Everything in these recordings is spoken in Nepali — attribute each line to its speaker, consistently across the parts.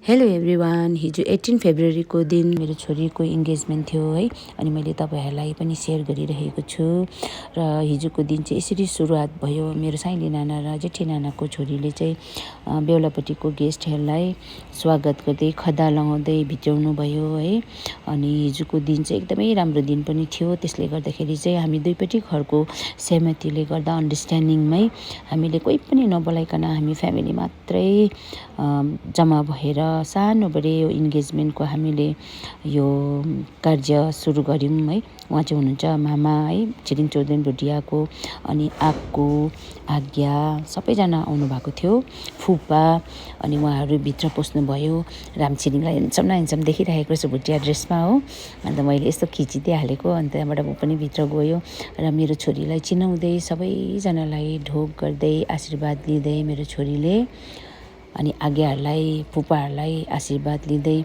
Speaker 1: Hello everyone. हिजो 18 फेब्रुअरीको दिन मेरो छोरीको इन्गेजमेन्ट थियो है, अनि मैले तपाईँहरूलाई पनि सेयर गरिरहेको छु। र हिजोको दिन चाहिँ यसरी सुरुवात भयो। मेरो साइली नाना र जेठी नानाको छोरीले चाहिँ बेहुलापट्टिको गेस्टहरूलाई स्वागत गर्दै खदा लगाउँदै भित्राउनु भयो है। अनि हिजोको दिन चाहिँ एकदमै राम्रो दिन पनि थियो। त्यसले गर्दाखेरि चाहिँ हामी दुईपट्टि घरको सहमतिले गर्दा अन्डरस्ट्यान्डिङमै हामीले कोही पनि नबोलाइकन हामी फ्यामिली मात्रै जम्मा भएर सानोबडे यो इन्गेजमेन्टको हामीले यो कार्य सुरु गऱ्यौँ है। उहाँ चाहिँ हुनुहुन्छ मामा है, छिरिङ चौधरी भुटियाको, अनि आक्कु, आज्ञा सबैजना आउनुभएको थियो, फुपा, अनि उहाँहरू भित्र पस्नुभयो। राम छिरिङलाई हेन्सम न हेन्सम देखिरहेको छु भुटिया ड्रेसमा हो। अन्त मैले यस्तो खिचिदिइहालेको, अन्त त्यहाँबाट ऊ पनि भित्र गयो र मेरो छोरीलाई चिनाउँदै सबैजनालाई ढोक गर्दै आशीर्वाद लिँदै मेरो छोरीले अनि आज्ञाहरूलाई फुपाहरूलाई आशीर्वाद लिँदै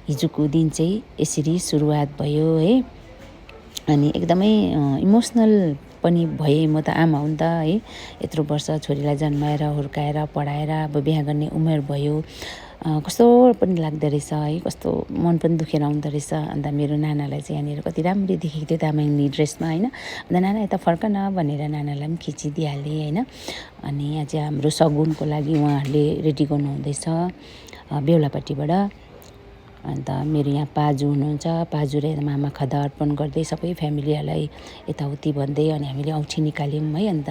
Speaker 1: हिजोको दिन चाहिँ यसरी सुरुवात भयो है। अनि एकदमै इमोसनल पनि भएँ। म त आमा हो नि त है, यत्रो वर्ष छोरीलाई जन्माएर हुर्काएर पढाएर अब बिहा गर्ने उमेर भयो। कस्तो पनि लाग्दो रहेछ है, कस्तो मन पनि दुखेर आउँदो रहेछ। अन्त मेरो नानालाई चाहिँ यहाँनिर कति राम्ररी देखेको थियो तामाङनी ड्रेसमा होइन। अन्त नाना यता फर्क न भनेर नानालाई पनि खिचिदिइहालेँ होइन। अनि यहाँ चाहिँ हाम्रो सगुनको लागि उहाँहरूले रेडी गर्नुहुँदैछ बेहुलापट्टिबाट। अन्त मेरो यहाँ पाजु हुनुहुन्छ, पाजु र मामा खदा अर्पण गर्दै सबै फ्यामिलीहरूलाई यताउति भन्दै अनि हामीले औँठी निकाल्यौँ है। अन्त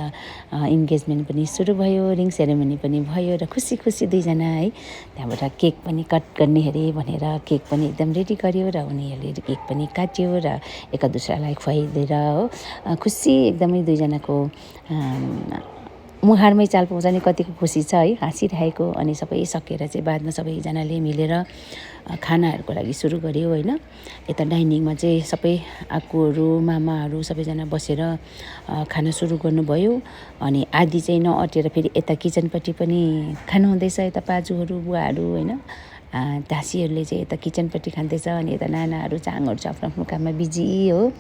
Speaker 1: इन्गेजमेन्ट पनि सुरु भयो, रिङ सेरेमनी पनि भयो र खुसी खुसी दुईजना है। त्यहाँबाट केक पनि कट गर्ने अरे भनेर केक पनि एकदम रेडी गर्यो र उनीहरूले केक पनि काट्यो र एक दुसरालाई खुवाइदिएर हो खुसी एकदमै दुईजनाको मुहारमै चाल पाउँछ नि कतिको खुसी छ है, हाँसिरहेको। अनि सबै सकेर चाहिँ बादमा सबैजनाले मिलेर खानाहरूको लागि सुरु गऱ्यो होइन। यता डाइनिङमा चाहिँ सबै आक्कुहरू मामाहरू सबैजना बसेर खाना सुरु गर्नुभयो। अनि आदि चाहिँ नअटेर फेरि यता किचनपट्टि पनि खानु हुँदैछ, यता पाजुहरू बुवाहरू होइन। दासीहरूले चाहिँ यता किचनपट्टि खाँदैछ, अनि यता नानाहरू चाङहरू चाहिँ आफ्नो आफ्नो काममा बिजी हो।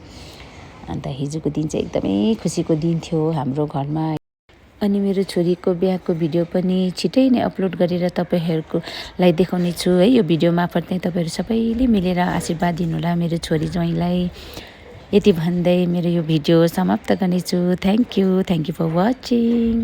Speaker 1: अन्त हिजोको दिन चाहिँ एकदमै खुसीको दिन थियो हाम्रो घरमा। अनि मेरो छोरीको बिहाको भिडियो पनि छिटै नै अपलोड गरेर तपाईँहरूलाई देखाउने छु है। यो भिडियो मार्फत नै तपाईँहरू सबैले मिलेर आशीर्वाद दिनुहोला मेरो छोरी ज्वाइँलाई। यति भन्दै मेरो यो भिडियो समाप्त गर्नेछु। Thank you for watching.